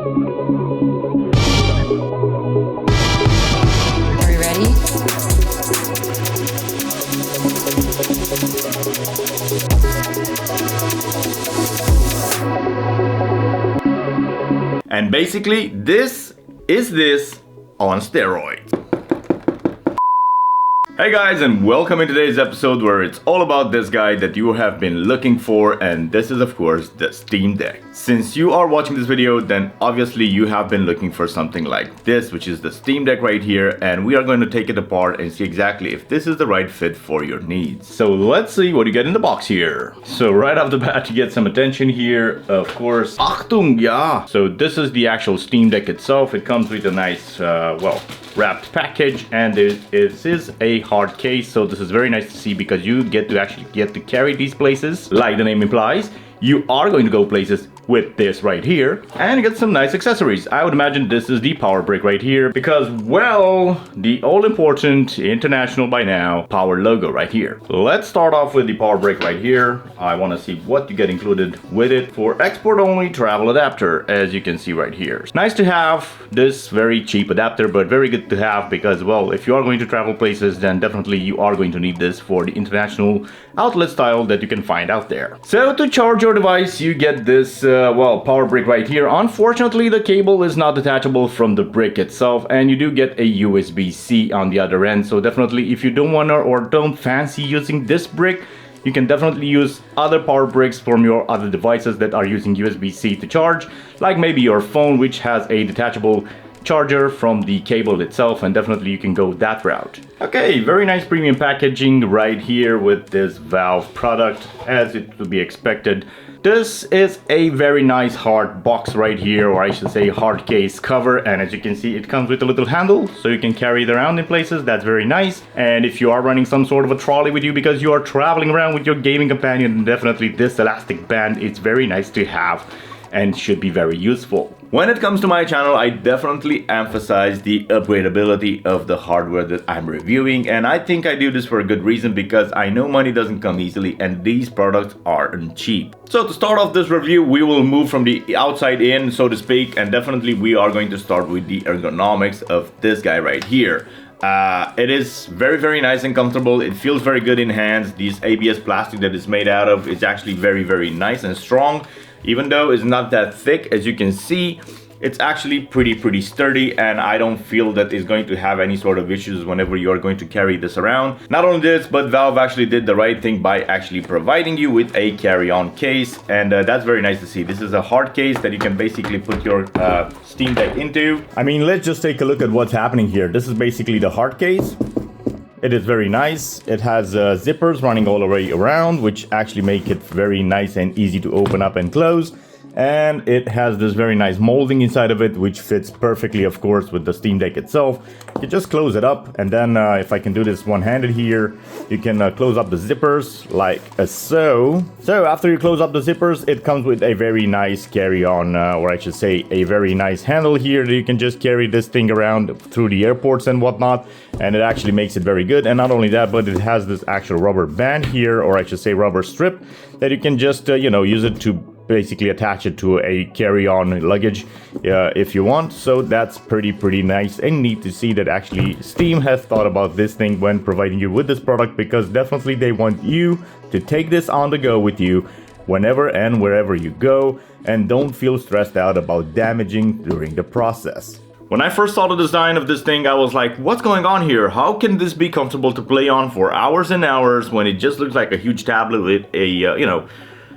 Are you ready? And basically, this is this on steroids. Hey guys, and welcome in today's episode where it's all about this guy that you have been looking for, and this is of course the Steam Deck. Since you are watching this video, then obviously you have been looking for something like this, which is the Steam Deck right here, and we are going to take it apart and see exactly if this is the right fit for your needs. So let's see what you get in the box here. So right off the bat you get some attention here, of course. Achtung, ja! So this is the actual Steam Deck itself. It comes with a nice, wrapped package, and it is a hard case, so this is very nice to see because you get to carry these places. Like the name implies, you are going to go places with this right here and get some nice accessories. I would imagine this is the power brick right here because, well, the all-important international by now power logo right here. Let's start off with the power brick right here. I want to see what you get included with it. For export only travel adapter, as you can see right here. It's nice to have this very cheap adapter, but very good to have because, well, if you are going to travel places, then definitely you are going to need this for the international outlet style that you can find out there. So to charge your device, you get this power brick right here. Unfortunately, the cable is not detachable from the brick itself, and you do get a USB-C on the other end. So definitely, if you don't want to or don't fancy using this brick, you can definitely use other power bricks from your other devices that are using USB-C to charge, like maybe your phone, which has a detachable charger from the cable itself, and definitely you can go that route. Okay, very nice premium packaging right here with this Valve product, as it would be expected. This is a very nice hard box right here, or I should say hard case cover, and as you can see it comes with a little handle so you can carry it around in places. That's very nice. And if you are running some sort of a trolley with you because you are traveling around with your gaming companion, definitely this elastic band is very nice to have and should be very useful. When it comes to my channel, I definitely emphasize the upgradability of the hardware that I'm reviewing, and I think I do this for a good reason because I know money doesn't come easily and these products aren't cheap. So to start off this review, we will move from the outside in, so to speak, and definitely we are going to start with the ergonomics of this guy right here. It is very nice and comfortable. It feels very good in hands. This ABS plastic that it's made out of is actually very nice and strong. Even though it's not that thick, as you can see, it's actually pretty sturdy, and I don't feel that it's going to have any sort of issues whenever you're going to carry this around. Not only this, but Valve actually did the right thing by actually providing you with a carry-on case, and that's very nice to see. This is a hard case that you can basically put your Steam Deck into. I mean, let's just take a look at what's happening here. This is basically the hard case. It is very nice. It has zippers running all the way around, which actually make it very nice and easy to open up and close. And it has this very nice molding inside of it, which fits perfectly, of course, with the Steam Deck itself. You just close it up, and then if I can do this one-handed here, you can close up the zippers like so. So after you close up the zippers, it comes with a very nice carry-on, or I should say a very nice handle here that you can just carry this thing around through the airports and whatnot, and it actually makes it very good. And not only that, but it has this actual rubber band here, or I should say rubber strip, that you can just use it to basically attach it to a carry-on luggage if you want. So that's pretty nice and neat to see that actually Steam has thought about this thing when providing you with this product, because definitely they want you to take this on the go with you whenever and wherever you go, and don't feel stressed out about damaging during the process. When I first saw the design of this thing, I was like, what's going on here? How can this be comfortable to play on for hours and hours when it just looks like a huge tablet with a,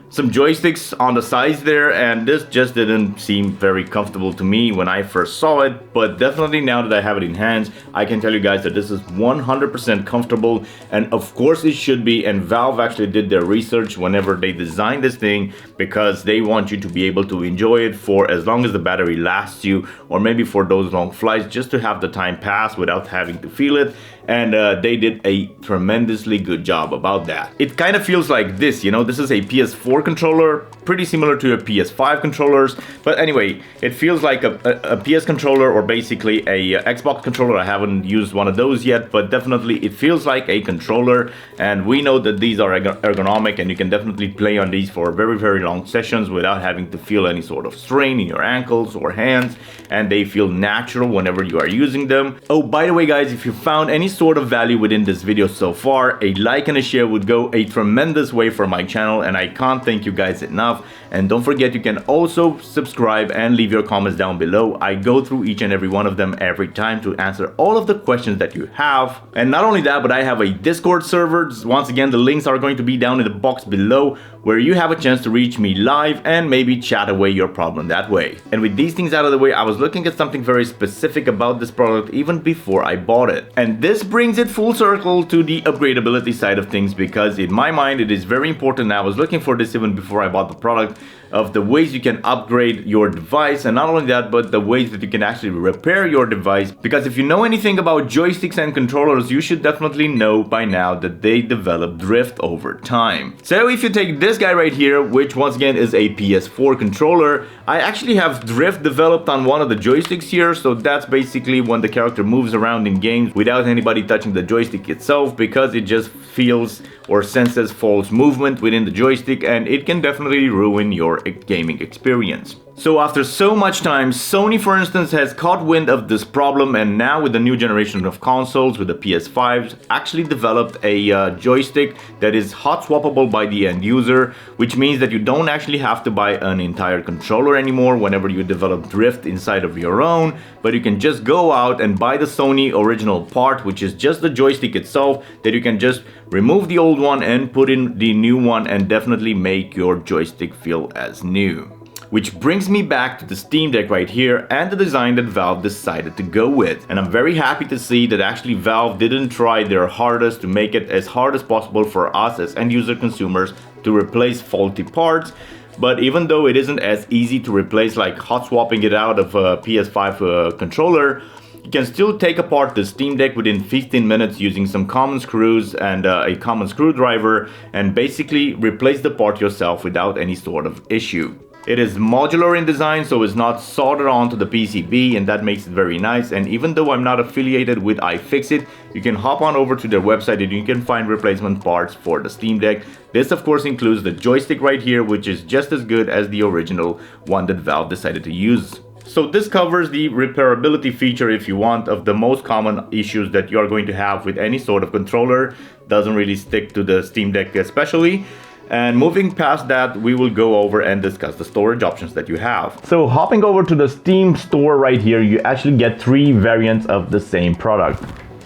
some joysticks on the sides there, and this just didn't seem very comfortable to me when I first saw it. But definitely now that I have it in hands, I can tell you guys that this is 100% comfortable, and of course it should be. And Valve actually did their research whenever they designed this thing, because they want you to be able to enjoy it for as long as the battery lasts you, or maybe for those long flights, just to have the time pass without having to feel it. And they did a tremendously good job about that. It kind of feels like this, this is a PS4 PS4 controller, pretty similar to a PS5 controllers. But anyway, it feels like a PS controller, or basically a Xbox controller. I haven't used one of those yet, but definitely it feels like a controller. And we know that these are ergonomic, and you can definitely play on these for very, very long sessions without having to feel any sort of strain in your ankles or hands, and they feel natural whenever you are using them. Oh, by the way guys, if you found any sort of value within this video so far, a like and a share would go a tremendous way for my channel, and I can't thank you guys enough. And don't forget, you can also subscribe and leave your comments down below. I go through each and every one of them every time to answer all of the questions that you have. And not only that, but I have a Discord server. Once again, the links are going to be down in the box below, where you have a chance to reach me live and maybe chat away your problem that way. And with these things out of the way, I was looking at something very specific about this product even before I bought it. And this brings it full circle to the upgradability side of things, because in my mind it is very important. I was looking for this even before I bought the product, of the ways you can upgrade your device, and not only that, but the ways that you can actually repair your device. Because if you know anything about joysticks and controllers, you should definitely know by now that they develop drift over time. So if you take this guy right here, which once again is a PS4 controller, I actually have drift developed on one of the joysticks here. So that's basically when the character moves around in games without anybody touching the joystick itself, because it just feels or senses false movement within the joystick, and it can definitely ruin your gaming experience. So after so much time, Sony for instance has caught wind of this problem, and now with the new generation of consoles, with the PS5s, actually developed a joystick that is hot swappable by the end user, which means that you don't actually have to buy an entire controller anymore whenever you develop drift inside of your own, but you can just go out and buy the Sony original part, which is just the joystick itself, that you can just remove the old one and put in the new one, and definitely make your joystick feel as new. Which brings me back to the Steam Deck right here, and the design that Valve decided to go with. And I'm very happy to see that actually Valve didn't try their hardest to make it as hard as possible for us as end user consumers to replace faulty parts. But even though it isn't as easy to replace like hot swapping it out of a PS5 controller, you can still take apart the Steam Deck within 15 minutes using some common screws and a common screwdriver, and basically replace the part yourself without any sort of issue. It is modular in design, so it's not soldered onto the PCB, and that makes it very nice. And even though I'm not affiliated with iFixit, you can hop on over to their website and you can find replacement parts for the Steam Deck. This of course includes the joystick right here, which is just as good as the original one that Valve decided to use. So this covers the repairability feature, if you want, of the most common issues that you are going to have with any sort of controller. Doesn't really stick to the Steam Deck especially. And moving past that, we will go over and discuss the storage options that you have. So hopping over to the Steam store right here, you actually get 3 variants of the same product.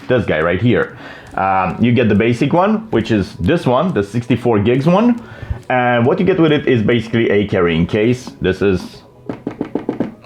This guy right here. You get the basic one, which is this one, the 64 gigs one. And what you get with it is basically a carrying case. This is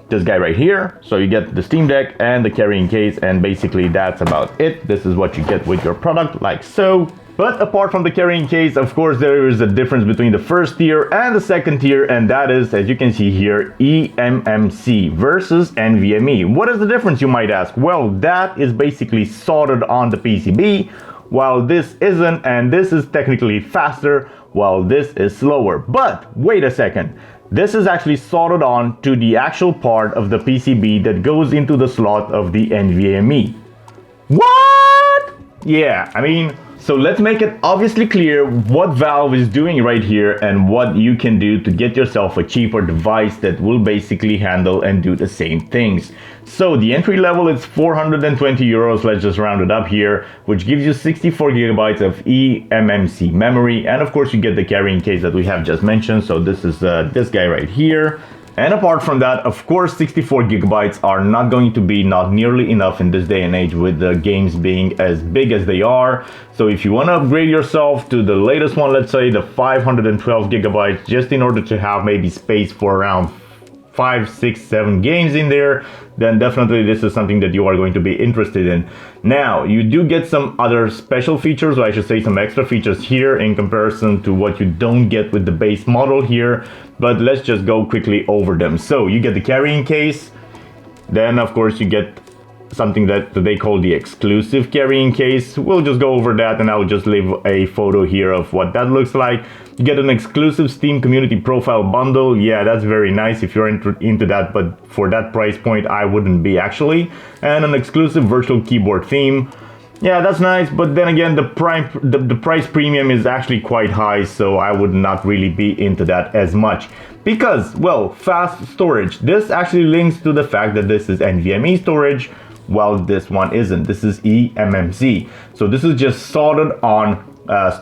this guy right here. So you get the Steam Deck and the carrying case, and basically that's about it. This is what you get with your product, like so. But apart from the carrying case, of course, there is a difference between the first tier and the second tier, and that is, as you can see here, eMMC versus NVMe. What is the difference, you might ask? Well, that is basically soldered on the PCB, while this isn't, and this is technically faster, while this is slower. But wait a second. This is actually soldered on to the actual part of the PCB that goes into the slot of the NVMe. What? Yeah, I mean, so let's make it obviously clear what Valve is doing right here and what you can do to get yourself a cheaper device that will basically handle and do the same things. So the entry level is 420 euros, let's just round it up here, which gives you 64 gigabytes of eMMC memory, and of course you get the carrying case that we have just mentioned. So this is this guy right here. And apart from that, of course, 64 gigabytes are not going to be not nearly enough in this day and age, with the games being as big as they are. So if you want to upgrade yourself to the latest one, let's say the 512 gigabytes, just in order to have maybe space for around 5, 6, 7 games in there, then definitely this is something that you are going to be interested in. Now, you do get some other special features, or I should say some extra features here in comparison to what you don't get with the base model here, but let's just go quickly over them. So you get the carrying case, then of course you get something that they call the exclusive carrying case. We'll just go over that, and I'll just leave a photo here of what that looks like. You get an exclusive Steam community profile bundle. Yeah, that's very nice if you're into that, but for that price point, I wouldn't be actually. And an exclusive virtual keyboard theme. Yeah, that's nice, but then again, the price premium is actually quite high, so I would not really be into that as much. Because, well, fast storage. This actually links to the fact that this is NVMe storage, while this one isn't. This is eMMC. So this is just soldered on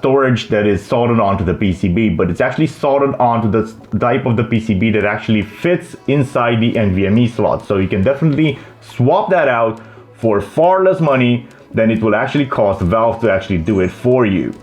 storage that is soldered onto the PCB, but it's actually soldered onto the type of the PCB that actually fits inside the NVMe slot. So you can definitely swap that out for far less money than it will actually cost Valve to actually do it for you.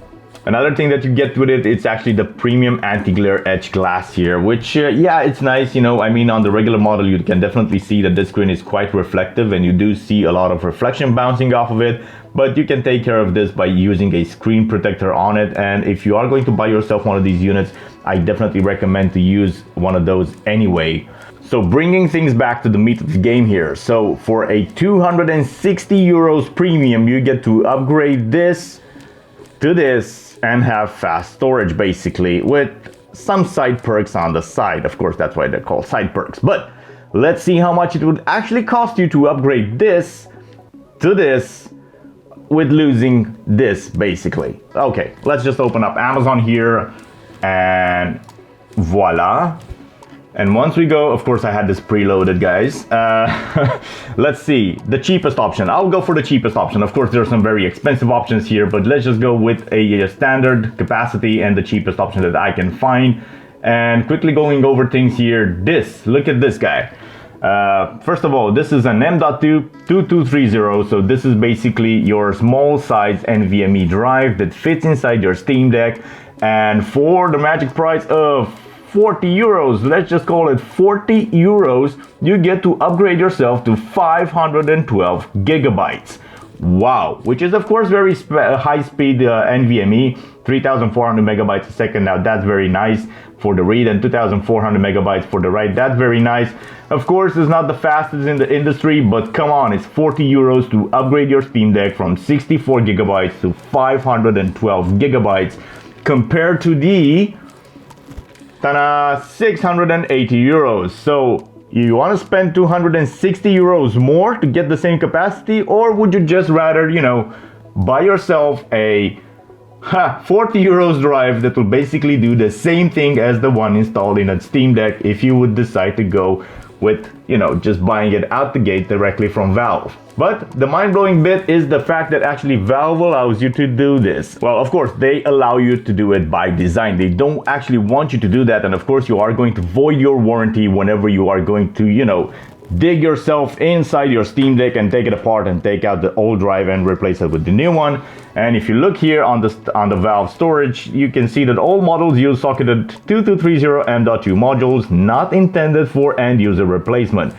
Another thing that you get with it, it's actually the premium anti-glare edge glass here, which yeah, it's nice, you know. I mean, on the regular model, you can definitely see that this screen is quite reflective and you do see a lot of reflection bouncing off of it, but you can take care of this by using a screen protector on it. And if you are going to buy yourself one of these units, I definitely recommend to use one of those anyway. So bringing things back to the meat of the game here. So for a 260 euros premium, you get to upgrade this to this and have fast storage basically, with some side perks on the side. Of course, that's why they're called side perks. But let's see how much it would actually cost you to upgrade this to this with losing this basically. Okay, let's just open up Amazon here and voila. And once we go, of course I had this preloaded, guys. Let's see, the cheapest option. I'll go for the cheapest option. Of course, there are some very expensive options here, but let's just go with a standard capacity and the cheapest option that I can find. And quickly going over things here, look at this guy. First of all, this is an M.2 2230, so this is basically your small size NVMe drive that fits inside your Steam Deck. And for the magic price of 40 euros, let's just call it 40 euros, you get to upgrade yourself to 512 gigabytes. Wow, which is of course very high speed NVMe, 3400 megabytes a second. Now that's very nice for the read, and 2400 megabytes for the write. That's very nice. Of course, it's not the fastest in the industry, but come on, it's 40 euros to upgrade your Steam Deck from 64 gigabytes to 512 gigabytes compared to the 680 euros. So you want to spend 260 euros more to get the same capacity, or would you just rather, you know, buy yourself a 40 euros drive that will basically do the same thing as the one installed in a Steam Deck if you would decide to go with, you know, just buying it out the gate directly from Valve. But the mind-blowing bit is the fact that actually Valve allows you to do this. Well, of course, they allow you to do it by design. They don't actually want you to do that. And of course, you are going to void your warranty whenever you are going to, you know, dig yourself inside your Steam Deck and take it apart and take out the old drive and replace it with the new one. And if you look here on the Valve storage, you can see that all models use socketed 2230 M.2 modules, not intended for end user replacement.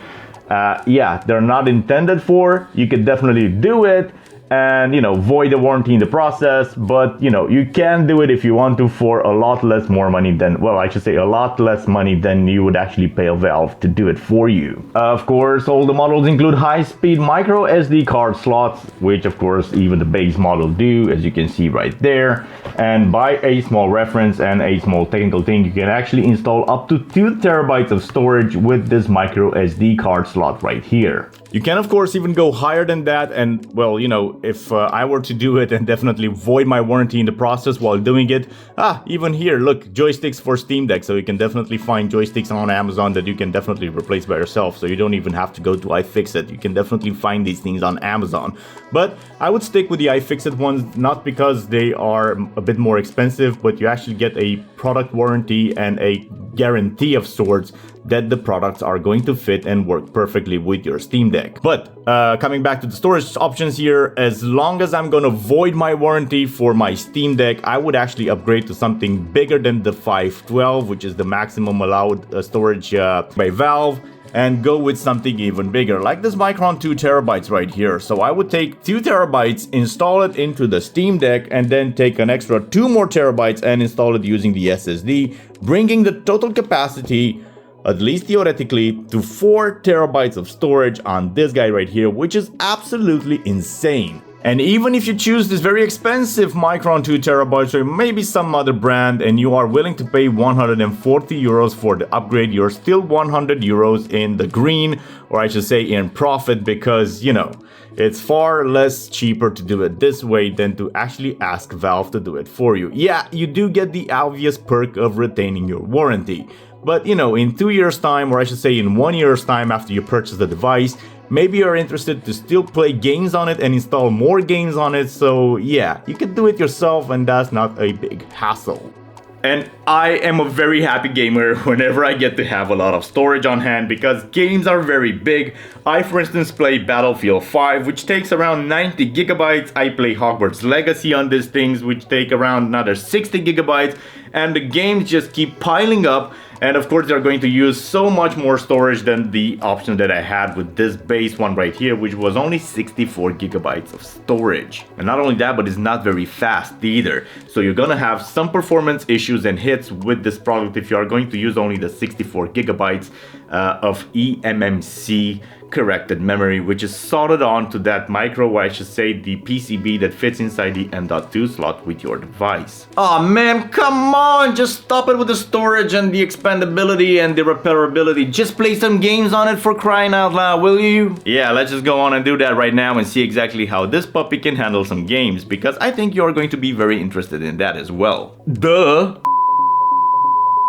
Yeah, they're not intended for. You could definitely do it and, you know, void the warranty in the process, but, you know, you can do it if you want to for a lot less more money than, well, I should say a lot less money than you would actually pay Valve to do it for you. Of course, all the models include high-speed micro SD card slots, which of course even the base model do, as you can see right there. And by a small reference and a small technical thing, you can actually install up to 2 terabytes of storage with this micro SD card slot right here. You can of course even go higher than that, and well, you know, if I were to do it and definitely void my warranty in the process while doing it, even here, look, joysticks for Steam Deck, so you can definitely find joysticks on Amazon that you can definitely replace by yourself, so you don't even have to go to iFixit. You can definitely find these things on Amazon. But I would stick with the iFixit ones, not because they are a bit more expensive, but you actually get a product warranty and a guarantee of sorts that the products are going to fit and work perfectly with your Steam Deck. But coming back to the storage options here, as long as I'm gonna void my warranty for my Steam Deck, I would actually upgrade to something bigger than the 512, which is the maximum allowed storage by Valve, and go with something even bigger, like this Micron 2 terabytes right here. So I would take 2 terabytes, install it into the Steam Deck, and then take an extra 2 more terabytes and install it using the SSD, bringing the total capacity, at least theoretically, to 4 terabytes of storage on this guy right here, which is absolutely insane. And even if you choose this very expensive Micron 2TB or maybe some other brand and you are willing to pay 140 euros for the upgrade, you're still 100 euros in the green, or I should say in profit, because, you know, it's far less cheaper to do it this way than to actually ask Valve to do it for you. Yeah, you do get the obvious perk of retaining your warranty. But, you know, in 2 years' time, or I should say in 1 year's time after you purchase the device, maybe you're interested to still play games on it and install more games on it. So yeah, you can do it yourself and that's not a big hassle. And I am a very happy gamer whenever I get to have a lot of storage on hand, because games are very big. I, for instance, play Battlefield 5, which takes around 90 gigabytes. I play Hogwarts Legacy on these things, which take around another 60 gigabytes. And the games just keep piling up. And of course, they're going to use so much more storage than the option that I had with this base one right here, which was only 64 gigabytes of storage. And not only that, but it's not very fast either. So you're gonna have some performance issues and hits with this product if you are going to use only the 64 gigabytes of eMMC corrected memory, which is soldered on to that micro, or I should say the PCB that fits inside the M.2 slot with your device. Oh man, come on, just stop it with the storage and the expandability and the repairability. Just play some games on it, for crying out loud, will you? Yeah, let's just go on and do that right now and see exactly how this puppy can handle some games, because I think you're going to be very interested in that as well. Duh!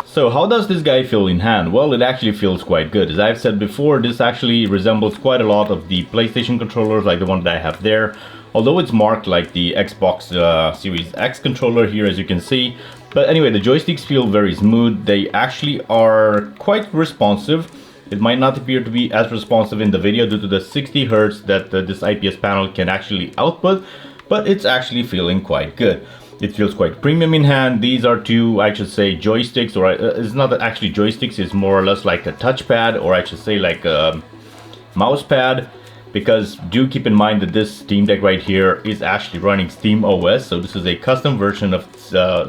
So how does this guy feel in hand? Well, it actually feels quite good. As I've said before, this actually resembles quite a lot of the PlayStation controllers, like the one that I have there. Although it's marked like the Xbox Series X controller here, as you can see. But anyway, the joysticks feel very smooth. They actually are quite responsive. It might not appear to be as responsive in the video due to the 60 Hz that this IPS panel can actually output, but it's actually feeling quite good. It feels quite premium in hand. These are two, I should say, joysticks, or it's not actually joysticks, it's more or less like a touchpad, or I should say like a mouse pad, because do keep in mind that this Steam Deck right here is actually running Steam OS. So this is a custom version of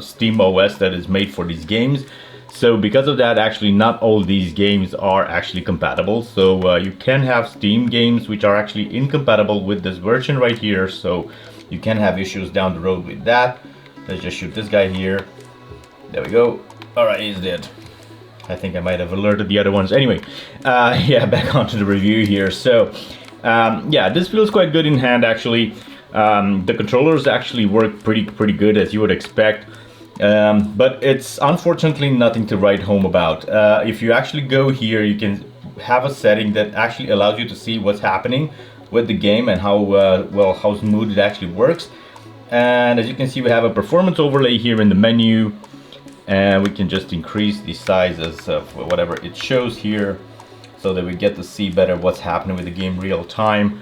Steam OS that is made for these games. So because of that, actually not all these games are actually compatible. So you can have Steam games which are actually incompatible with this version right here. So you can have issues down the road with that. Let's just shoot this guy here. There we go. Alright, he's dead. I think I might have alerted the other ones. Anyway, yeah, back onto the review here. So, yeah, this feels quite good in hand actually. The controllers actually work pretty good, as you would expect. But it's unfortunately nothing to write home about. If you actually go here, you can have a setting that actually allows you to see what's happening with the game and how well, how smooth it actually works. And as you can see, we have a performance overlay here in the menu, and we can just increase the sizes of whatever it shows here so that we get to see better what's happening with the game real time.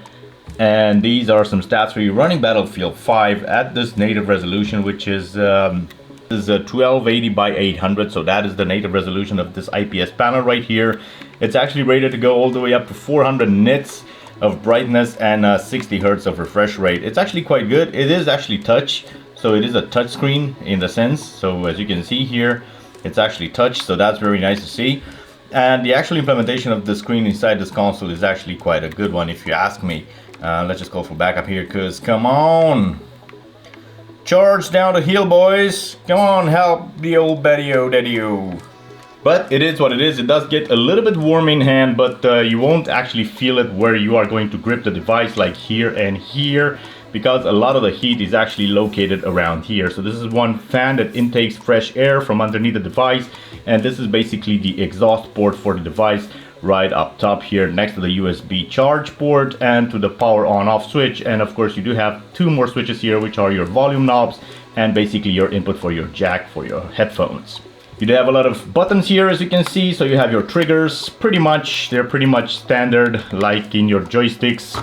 And these are some stats for you running Battlefield 5 at this native resolution, which is 1280 by 800. So that is the native resolution of this IPS panel right here. It's actually rated to go all the way up to 400 nits of brightness and 60 Hz of refresh rate. It's actually quite good. It is actually touch, so it is a touch screen in the sense. So as you can see here, it's actually touch, so that's very nice to see. And the actual implementation of the screen inside this console is actually quite a good one, if you ask me. Let's just go for backup here, because come on, charge down the hill, boys. Come on, help the old Betty-o, Daddy-o. But it is what it is. It does get a little bit warm in hand, but you won't actually feel it where you are going to grip the device, like here and here, because a lot of the heat is actually located around here. So this is one fan that intakes fresh air from underneath the device, and this is basically the exhaust port for the device right up top here next to the USB charge port and to the power on off switch. And of course you do have two more switches here, which are your volume knobs and basically your input for your jack for your headphones. You do have a lot of buttons here, as you can see. So you have your triggers, they're pretty much standard like in your joysticks.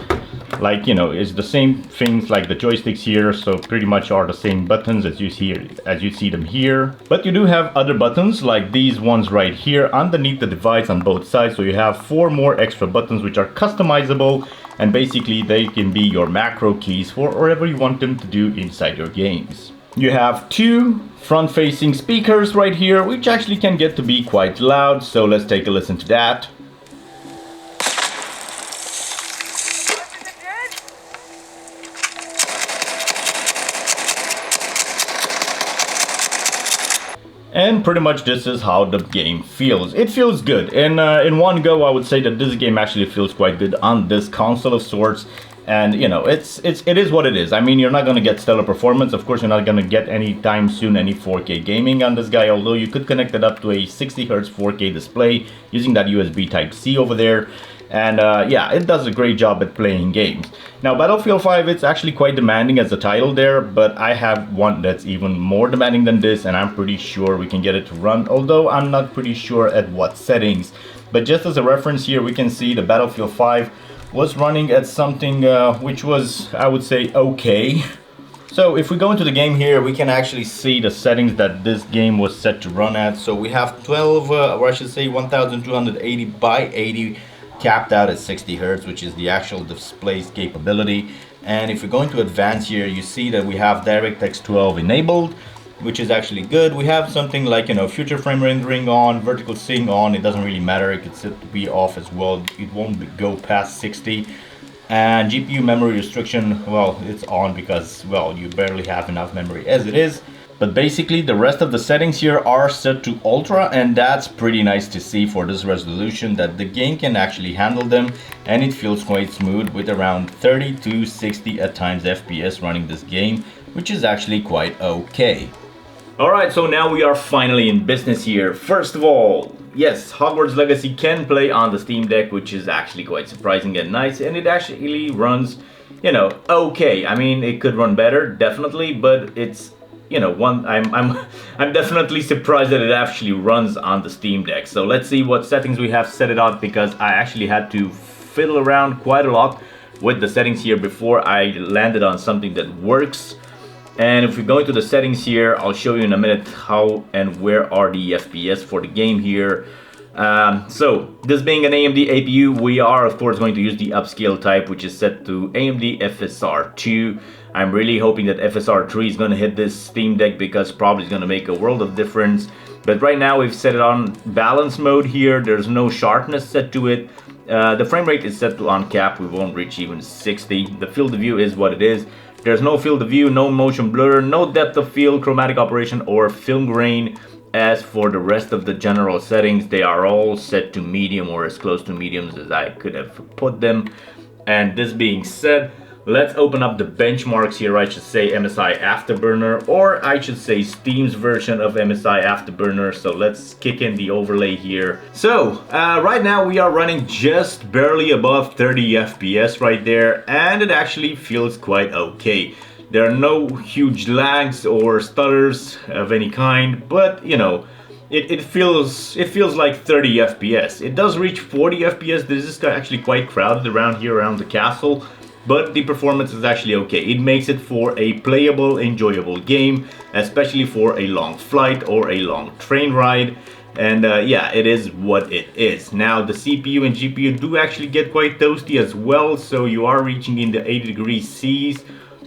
Like, you know, it's the same things like the joysticks here, so pretty much are the same buttons as you see them here. But you do have other buttons like these ones right here underneath the device on both sides. So you have 4 more extra buttons which are customizable, and basically they can be your macro keys for whatever you want them to do inside your games. You have 2 front-facing speakers right here, which actually can get to be quite loud, so let's take a listen to that. And pretty much this is how the game feels. It feels good. In one go, I would say that this game actually feels quite good on this console of sorts. And you know, it is what it is. I mean, you're not gonna get stellar performance. Of course, you're not gonna get anytime soon any 4K gaming on this guy. Although you could connect it up to a 60 Hz 4K display using that USB Type-C over there. And yeah, it does a great job at playing games. Now, Battlefield 5, it's actually quite demanding as the title there, but I have one that's even more demanding than this, and I'm pretty sure we can get it to run, although I'm not pretty sure at what settings. But just as a reference here, we can see the Battlefield 5 was running at something which was, I would say, okay. So if we go into the game here, we can actually see the settings that this game was set to run at. So we have 12, or I should say 1280 by 80 capped out at 60 Hz, which is the actual display's capability. And if we go into advanced here, you see that we have DirectX 12 enabled, which is actually good. We have something like, you know, future frame rendering on, vertical sync on. It doesn't really matter. It could set to be off as well. It won't go past 60. And GPU memory restriction, well, it's on because, well, you barely have enough memory as it is. But basically the rest of the settings here are set to ultra, and that's pretty nice to see for this resolution that the game can actually handle them, and it feels quite smooth with around 30 to 60 at times FPS running this game, which is actually quite okay. Alright, so now we are finally in business here. First of all, yes, Hogwarts Legacy can play on the Steam Deck, which is actually quite surprising and nice, and it actually runs, you know, okay. I mean, it could run better, definitely, but it's, you know, I'm definitely surprised that it actually runs on the Steam Deck. So let's see what settings we have set it on, because I actually had to fiddle around quite a lot with the settings here before I landed on something that works. And if we go into the settings here, I'll show you in a minute how and where are the FPS for the game here. So this being an AMD APU, we are of course going to use the upscale type, which is set to AMD FSR2. I'm really hoping that FSR3 is going to hit this Steam Deck, because probably it's going to make a world of difference. But right now we've set it on balance mode here. There's no sharpness set to it. The frame rate is set to on cap. We won't reach even 60. The field of view is what it is. There's no field of view, no motion blur, no depth of field, chromatic operation, or film grain. As for the rest of the general settings, they are all set to medium, or as close to mediums as I could have put them. And this being said, let's open up the benchmarks here. I should say MSI Afterburner, or I should say Steam's version of MSI Afterburner. So let's kick in the overlay here. So right now we are running just barely above 30 FPS right there, and it actually feels quite okay. There are no huge lags or stutters of any kind, but you know, it feels like 30 FPS. It does reach 40 FPS. This is actually quite crowded around here around the castle, but the performance is actually okay. It makes it for a playable, enjoyable game, especially for a long flight or a long train ride. And yeah, it is what it is. Now the CPU and GPU do actually get quite toasty as well, so you are reaching in the 80 degrees C's.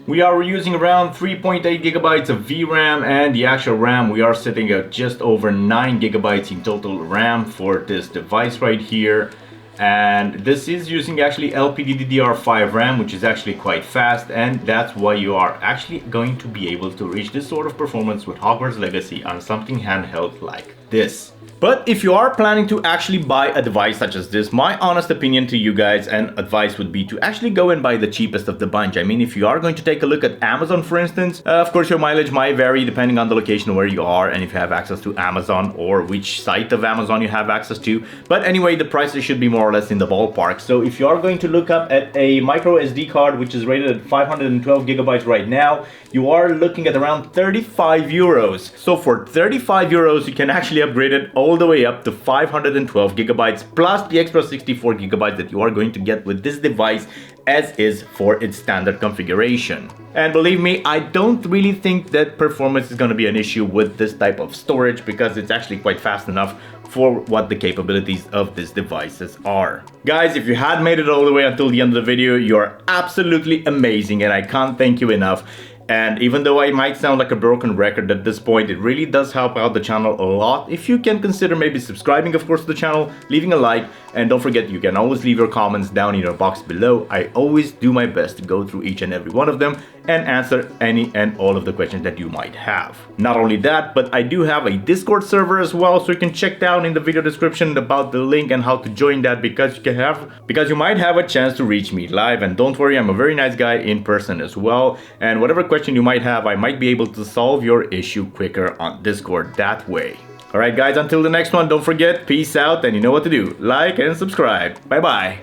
We are using around 3.8 gigabytes of VRAM, and the actual RAM we are sitting at just over 9 gigabytes in total RAM for this device right here. And this is using actually LPDDR5 RAM, which is actually quite fast, and that's why you are actually going to be able to reach this sort of performance with Hogwarts Legacy on something handheld like this. But if you are planning to actually buy a device such as this, my honest opinion to you guys and advice would be to actually go and buy the cheapest of the bunch. I mean, if you are going to take a look at Amazon, for instance, of course your mileage might vary depending on the location where you are and if you have access to Amazon or which site of Amazon you have access to. But anyway, the prices should be more or less in the ballpark. So if you are going to look up at a micro SD card, which is rated at 512 gigabytes right now, you are looking at around 35 euros. So for 35 euros, you can actually upgrade it all the way up to 512 gigabytes plus the extra 64 gigabytes that you are going to get with this device as is for its standard configuration. And believe me, I don't really think that performance is going to be an issue with this type of storage, because it's actually quite fast enough for what the capabilities of these devices are. Guys, if you had made it all the way until the end of the video, you're absolutely amazing and I can't thank you enough. And even though I might sound like a broken record at this point, it really does help out the channel a lot if you can consider maybe subscribing, of course, to the channel, leaving a like, and don't forget you can always leave your comments down in your box below. I always do my best to go through each and every one of them and answer any and all of the questions that you might have. Not only that, but I do have a Discord server as well, so you can check down in the video description about the link and how to join that, because you might have a chance to reach me live. And don't worry, I'm a very nice guy in person as well, and whatever question you might have, I might be able to solve your issue quicker on Discord that way. Alright guys, until the next one, don't forget, peace out, and you know what to do. Like and subscribe. Bye bye.